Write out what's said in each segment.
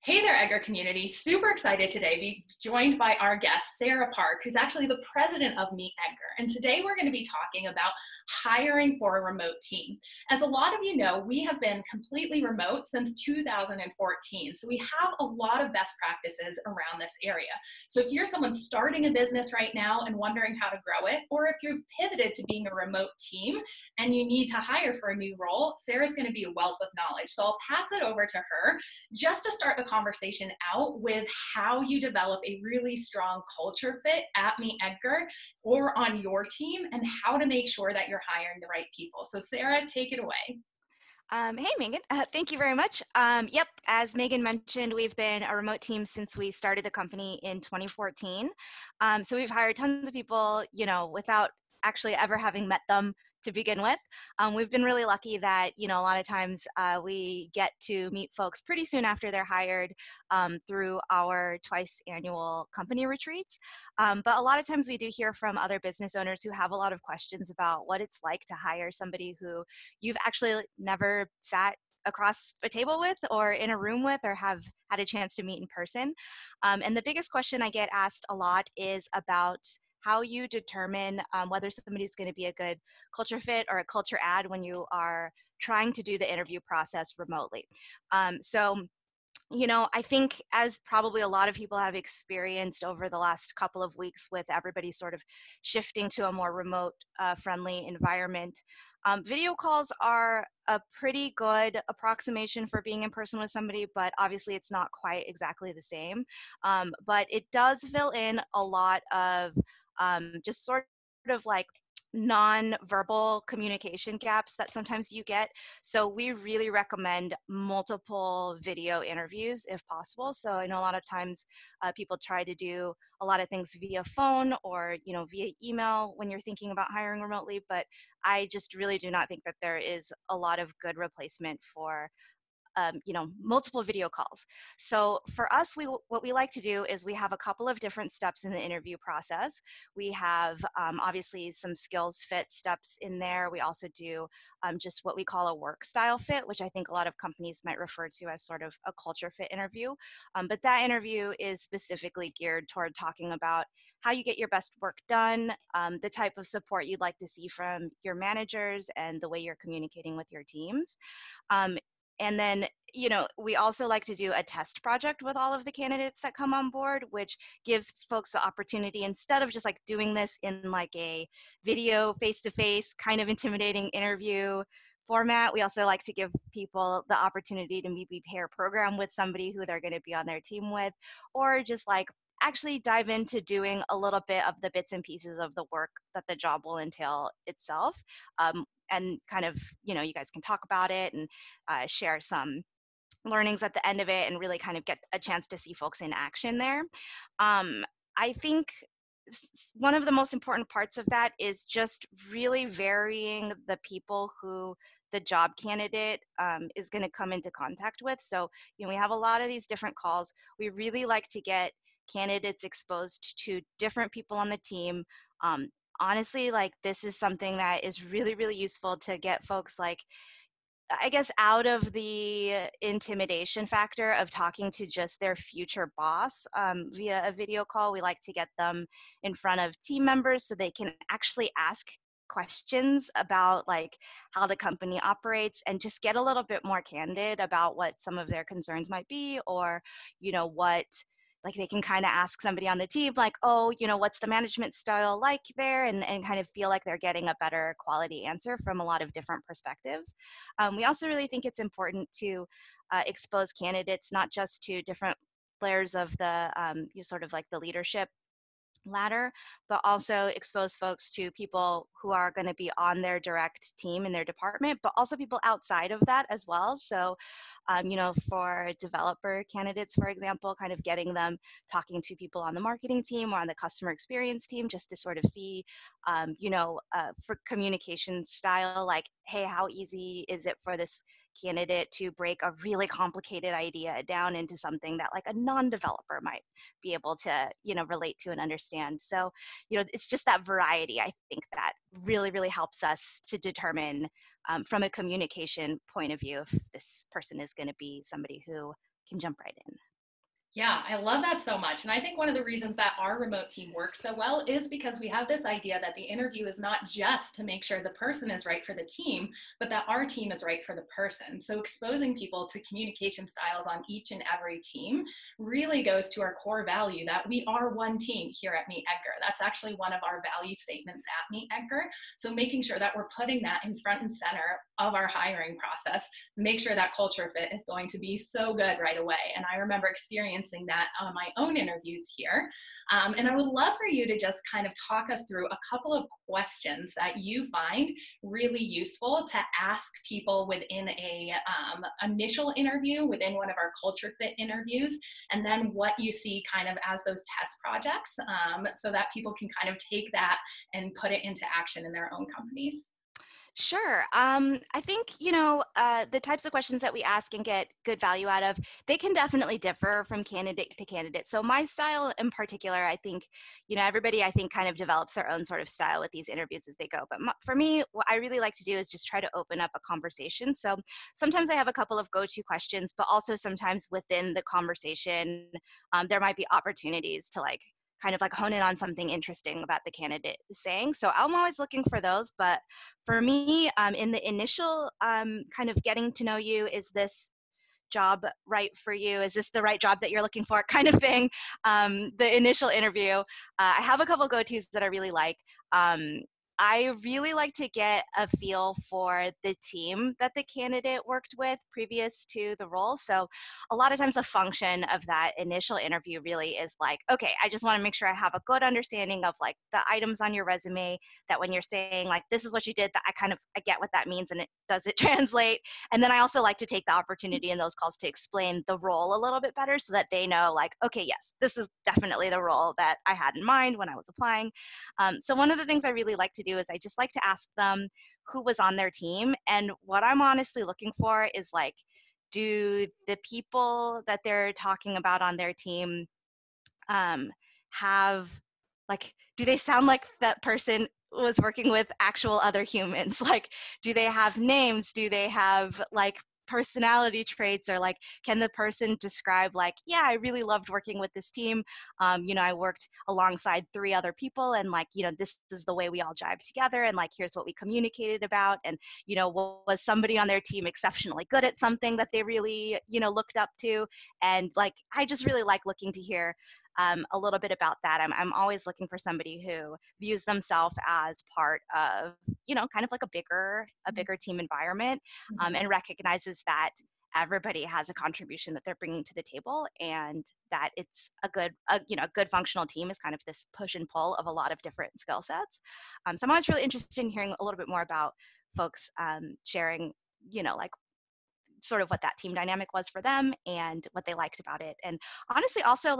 Hey there, Edgar community. Super excited today to be joined by our guest, Sarah Park, who's actually the president of MeetEdgar. And today we're going to be talking about hiring for a remote team. As a lot of you know, we have been completely remote since 2014. So we have a lot of best practices around this area. So if you're someone starting a business right now and wondering how to grow it, or if you've pivoted to being a remote team and you need to hire for a new role, Sarah's going to be a wealth of knowledge. So I'll pass it over to her just to start the conversation out with how you develop a really strong culture fit at MeetEdgar or on your team, and how to make sure that you're hiring the right people. So Sarah, take it away. Hey, Megan. Thank you very much. Yep, as Megan mentioned, we've been a remote team since we started the company in 2014. So we've hired tons of people, without actually ever having met them to begin with. We've been really lucky that, a lot of times we get to meet folks pretty soon after they're hired through our twice annual company retreats. But a lot of times we do hear from other business owners who have a lot of questions about what it's like to hire somebody who you've actually never sat across a table with or in a room with or have had a chance to meet in person. And the biggest question I get asked a lot is about how you determine whether somebody's going to be a good culture fit or a culture add when you are trying to do the interview process remotely. I think, as probably a lot of people have experienced over the last couple of weeks with everybody sort of shifting to a more remote friendly environment, video calls are a pretty good approximation for being in person with somebody, but obviously it's not quite exactly the same. But it does fill in a lot of just sort of like non-verbal communication gaps that sometimes you get. So we really recommend multiple video interviews if possible. So I know a lot of times people try to do a lot of things via phone or via email when you're thinking about hiring remotely, but I just really do not think that there is a lot of good replacement for multiple video calls. So for us, what we like to do is we have a couple of different steps in the interview process. We have obviously some skills fit steps in there. We also do just what we call a work style fit, which I think a lot of companies might refer to as sort of a culture fit interview. But that interview is specifically geared toward talking about how you get your best work done, the type of support you'd like to see from your managers, and the way you're communicating with your teams. And then, we also like to do a test project with all of the candidates that come on board, which gives folks the opportunity, instead of just like doing this in like a video face-to-face kind of intimidating interview format, we also like to give people the opportunity to maybe pair program with somebody who they're going to be on their team with, or just like actually dive into doing a little bit of the bits and pieces of the work that the job will entail itself. And kind of, you guys can talk about it and share some learnings at the end of it and really kind of get a chance to see folks in action there. I think one of the most important parts of that is just really varying the people who the job candidate is going to come into contact with. So, we have a lot of these different calls. We really like to get candidates exposed to different people on the team. Honestly, like, this is something that is really, really useful to get folks, like, I guess, out of the intimidation factor of talking to just their future boss via a video call. We like to get them in front of team members so they can actually ask questions about like how the company operates and just get a little bit more candid about what some of their concerns might be, or what, like, they can kind of ask somebody on the team, like, oh, what's the management style like there, and kind of feel like they're getting a better quality answer from a lot of different perspectives. We also really think it's important to expose candidates not just to different layers of the sort of like the leadership ladder, but also expose folks to people who are going to be on their direct team in their department, but also people outside of that as well. So, for developer candidates, for example, kind of getting them talking to people on the marketing team or on the customer experience team, just to sort of see, for communication style, like, hey, how easy is it for this candidate to break a really complicated idea down into something that like a non-developer might be able to, relate to and understand. So, it's just that variety, I think, that really, really helps us to determine from a communication point of view if this person is going to be somebody who can jump right in. Yeah, I love that so much. And I think one of the reasons that our remote team works so well is because we have this idea that the interview is not just to make sure the person is right for the team, but that our team is right for the person. So exposing people to communication styles on each and every team really goes to our core value that we are one team here at MeetEdgar. That's actually one of our value statements at MeetEdgar. So making sure that we're putting that in front and center of our hiring process, make sure that culture fit is going to be so good right away. And I remember experiencing that on my own interviews here. And I would love for you to just kind of talk us through a couple of questions that you find really useful to ask people within a initial interview, within one of our culture fit interviews, and then what you see kind of as those test projects, so that people can kind of take that and put it into action in their own companies. Sure. I think, the types of questions that we ask and get good value out of, they can definitely differ from candidate to candidate. So my style in particular, I think, everybody, I think, kind of develops their own sort of style with these interviews as they go. But for me, what I really like to do is just try to open up a conversation. So sometimes I have a couple of go-to questions, but also sometimes within the conversation, there might be opportunities to kind of hone in on something interesting that the candidate is saying. So I'm always looking for those. But for me, in the initial kind of getting to know you, is this job right for you? Is this the right job that you're looking for? Kind of thing. The initial interview, I have a couple go-tos that I really like. I really like to get a feel for the team that the candidate worked with previous to the role. So a lot of times the function of that initial interview really is okay, I just want to make sure I have a good understanding of the items on your resume, that when you're saying this is what you did, that I get what that means, and does it translate? And then I also like to take the opportunity in those calls to explain the role a little bit better so that they know okay, yes, this is definitely the role that I had in mind when I was applying. So one of the things I really like to do is I just like to ask them who was on their team. And what I'm honestly looking for is do the people that they're talking about on their team have do they sound like that person was working with actual other humans? Do they have names? Do they have personality traits? Or can the person describe yeah, I really loved working with this team. I worked alongside 3 other people, and this is the way we all jive together, and here's what we communicated about. And was somebody on their team exceptionally good at something that they really looked up to? And I just really like looking to hear a little bit about that. I'm always looking for somebody who views themselves as part of, kind of a bigger team environment, and recognizes that everybody has a contribution that they're bringing to the table, and that it's a good functional team is kind of this push and pull of a lot of different skill sets. So I'm always really interested in hearing a little bit more about folks sharing, sort of what that team dynamic was for them and what they liked about it. And honestly, also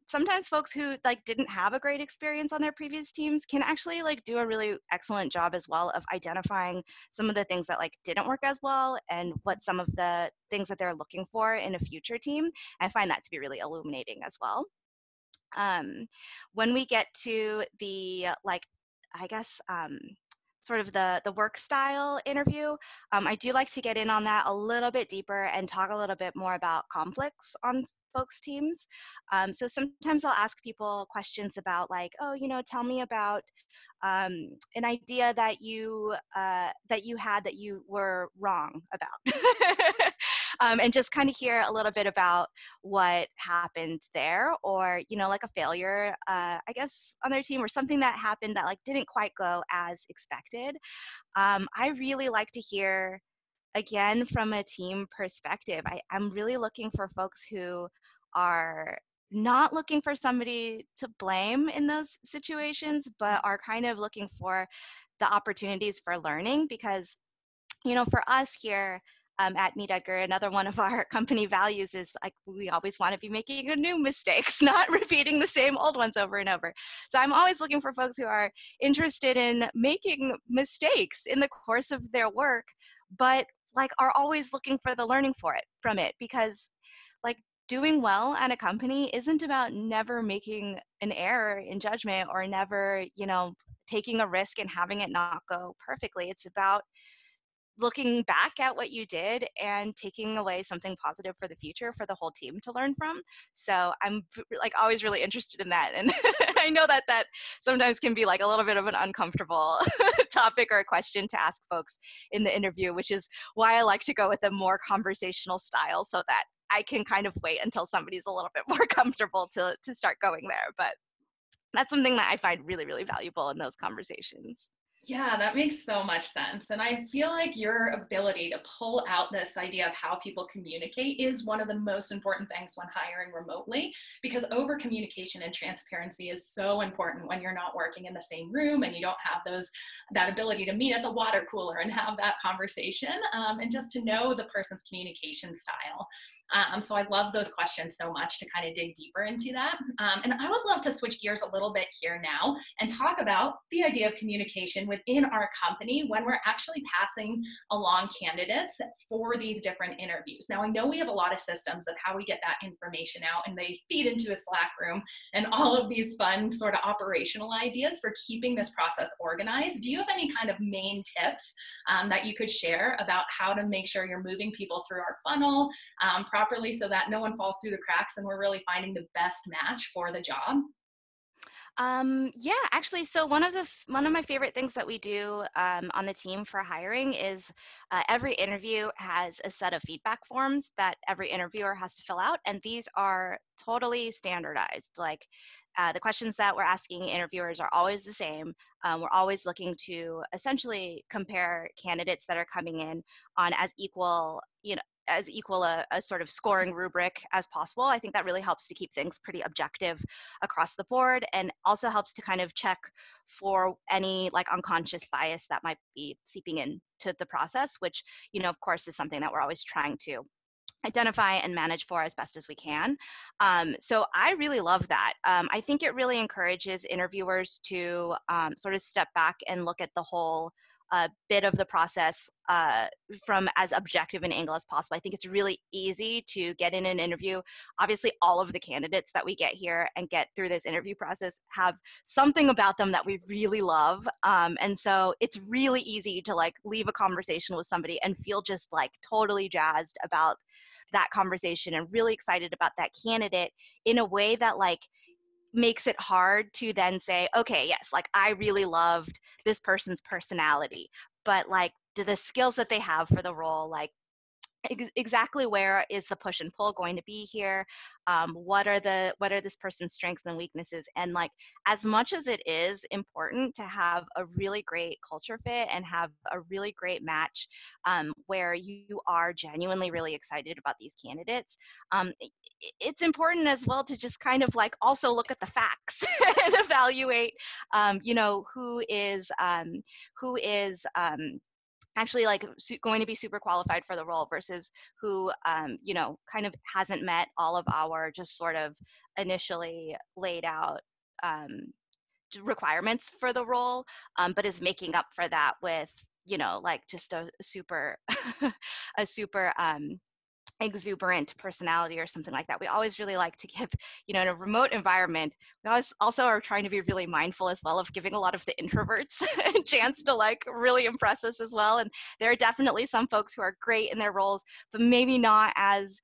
sometimes folks who didn't have a great experience on their previous teams can actually do a really excellent job as well of identifying some of the things that didn't work as well, and what some of the things that they're looking for in a future team. I find that to be really illuminating as well. When we get to the I guess sort of the work style interview, I do like to get in on that a little bit deeper and talk a little bit more about conflicts on folks' teams. So sometimes I'll ask people questions about oh, tell me about an idea that you had that you were wrong about. And just kind of hear a little bit about what happened there, or a failure, I guess, on their team, or something that happened that didn't quite go as expected. I really like to hear, again, from a team perspective. I'm really looking for folks who are not looking for somebody to blame in those situations, but are kind of looking for the opportunities for learning. Because for us here at MeetEdgar, another one of our company values is we always want to be making new mistakes, not repeating the same old ones over and over. So I'm always looking for folks who are interested in making mistakes in the course of their work, but are always looking for the learning from it. Because doing well at a company isn't about never making an error in judgment, or never taking a risk and having it not go perfectly. It's about looking back at what you did and taking away something positive for the future for the whole team to learn from. So I'm like always really interested in that. And I know that that sometimes can be like a little bit of an uncomfortable topic or a question to ask folks in the interview, which is why I like to go with a more conversational style so that I can kind of wait until somebody's a little bit more comfortable to start going there. But that's something that I find really, really valuable in those conversations. Yeah, that makes so much sense. And I feel like your ability to pull out this idea of how people communicate is one of the most important things when hiring remotely, because over communication and transparency is so important when you're not working in the same room and you don't have that ability to meet at the water cooler and have that conversation, and just to know the person's communication style. So I love those questions so much to kind of dig deeper into that. And I would love to switch gears a little bit here now and talk about the idea of communication within our company when we're actually passing along candidates for these different interviews. Now, I know we have a lot of systems of how we get that information out, and they feed into a Slack room and all of these fun sort of operational ideas for keeping this process organized. Do you have any kind of main tips that you could share about how to make sure you're moving people through our funnel properly so that no one falls through the cracks and we're really finding the best match for the job? Yeah, actually, so one of my favorite things that we do on the team for hiring is every interview has a set of feedback forms that every interviewer has to fill out, and these are totally standardized. Like the questions that we're asking interviewers are always the same. We're always looking to essentially compare candidates that are coming in on as equal, as equal a sort of scoring rubric as possible. I think that really helps to keep things pretty objective across the board, and also helps to kind of check for any like unconscious bias that might be seeping into the process, which, of course, is something that we're always trying to identify and manage for as best as we can. So I really love that. I think it really encourages interviewers to sort of step back and look at the whole bit of the process from as objective an angle as possible. I think it's really easy to get in an interview. Obviously, all of the candidates that we get here and get through this interview process have something about them that we really love. And so it's really easy to like leave a conversation with somebody and feel just like totally jazzed about that conversation and really excited about that candidate in a way that like makes it hard to then say, okay, yes, like I really loved this person's personality, but like do the skills that they have for the role, like exactly where is the push and pull going to be here? What are this person's strengths and weaknesses? And like, as much as it is important to have a really great culture fit and have a really great match where you are genuinely really excited about these candidates, it's important as well to just kind of like also look at the facts and evaluate, who is actually like going to be super qualified for the role versus who, kind of hasn't met all of our just sort of initially laid out requirements for the role, but is making up for that with, like just a super, a super, exuberant personality or something like that. We always really like to give, in a remote environment, we always also are trying to be really mindful as well of giving a lot of the introverts a chance to like really impress us as well. And there are definitely some folks who are great in their roles, but maybe not as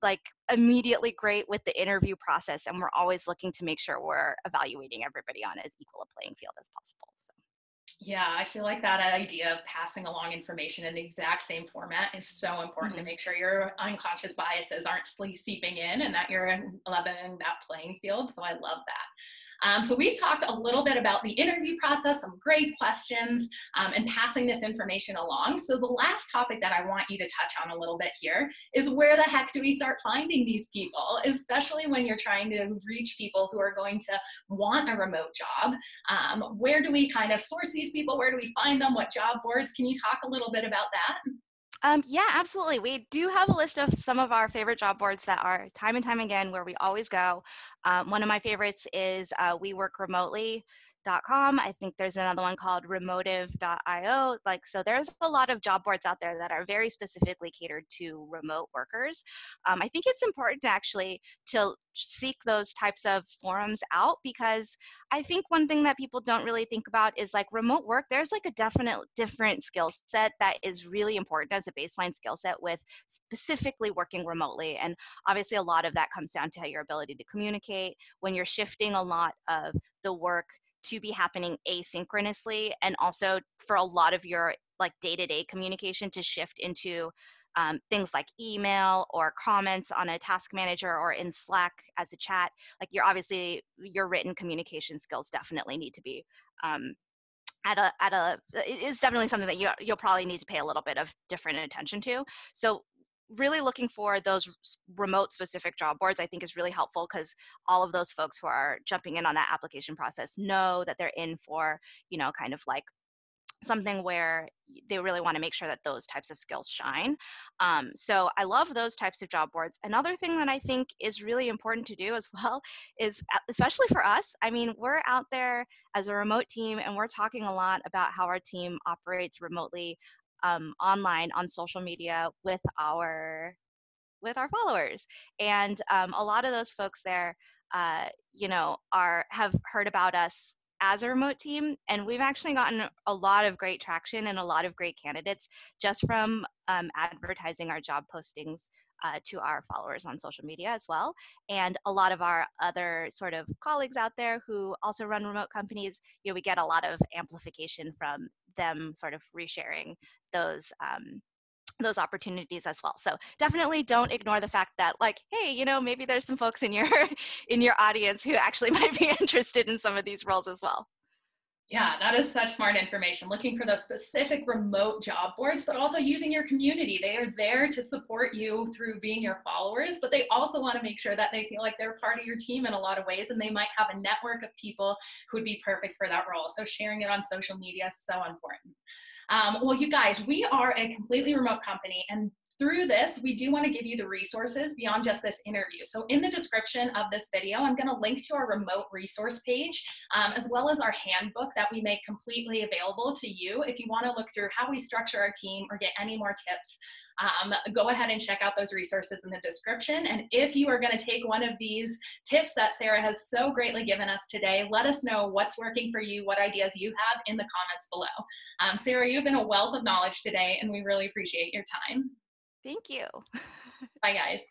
like immediately great with the interview process. And we're always looking to make sure we're evaluating everybody on as equal a playing field as possible. So. Yeah, I feel like that idea of passing along information in the exact same format is so important to make sure your unconscious biases aren't seeping in and that you're leveling that playing field. So I love that. So we've talked a little bit about the interview process, some great questions, and passing this information along. So the last topic that I want you to touch on a little bit here is where the heck do we start finding these people, especially when you're trying to reach people who are going to want a remote job. Where do we kind of source these people? Where do we find them? What job boards? Can you talk a little bit about that? Yeah, absolutely. We do have a list of some of our favorite job boards that are time and time again where we always go. One of my favorites is We Work Remotely. meeteddgar.com. I think there's another one called remotive.io. Like, so there's a lot of job boards out there that are very specifically catered to remote workers. I think it's important actually to seek those types of forums out, because I think one thing that people don't really think about is like remote work. There's like a definite different skill set that is really important as a baseline skill set with specifically working remotely. And obviously a lot of that comes down to your ability to communicate when you're shifting a lot of the work to be happening asynchronously, and also for a lot of your like day-to-day communication to shift into things like email or comments on a task manager or in Slack as a chat. Like your written communication skills definitely need to be it is definitely something that you'll probably need to pay a little bit of different attention to. So really looking for those remote specific job boards, I think, is really helpful, because all of those folks who are jumping in on that application process know that they're in for, kind of like something where they really want to make sure that those types of skills shine. So I love those types of job boards. Another thing that I think is really important to do as well is, especially for us, I mean, we're out there as a remote team and we're talking a lot about how our team operates remotely online on social media with our followers. And a lot of those folks there, have heard about us as a remote team, and we've actually gotten a lot of great traction and a lot of great candidates just from advertising our job postings to our followers on social media as well. And a lot of our other sort of colleagues out there who also run remote companies, we get a lot of amplification from them sort of resharing those opportunities as well. So definitely don't ignore the fact that, like, hey, maybe there's some folks in your in your audience who actually might be interested in some of these roles as well. Yeah, that is such smart information. Looking for those specific remote job boards, but also using your community. They are there to support you through being your followers, but they also want to make sure that they feel like they're part of your team in a lot of ways, and they might have a network of people who would be perfect for that role. So sharing it on social media is so important. Well, you guys, we are a completely remote company, and through this, we do want to give you the resources beyond just this interview. So in the description of this video, I'm going to link to our remote resource page, as well as our handbook that we make completely available to you. If you want to look through how we structure our team or get any more tips, go ahead and check out those resources in the description. And if you are going to take one of these tips that Sarah has so greatly given us today, let us know what's working for you, what ideas you have in the comments below. Sarah, you've been a wealth of knowledge today, and we really appreciate your time. Thank you. Bye, guys.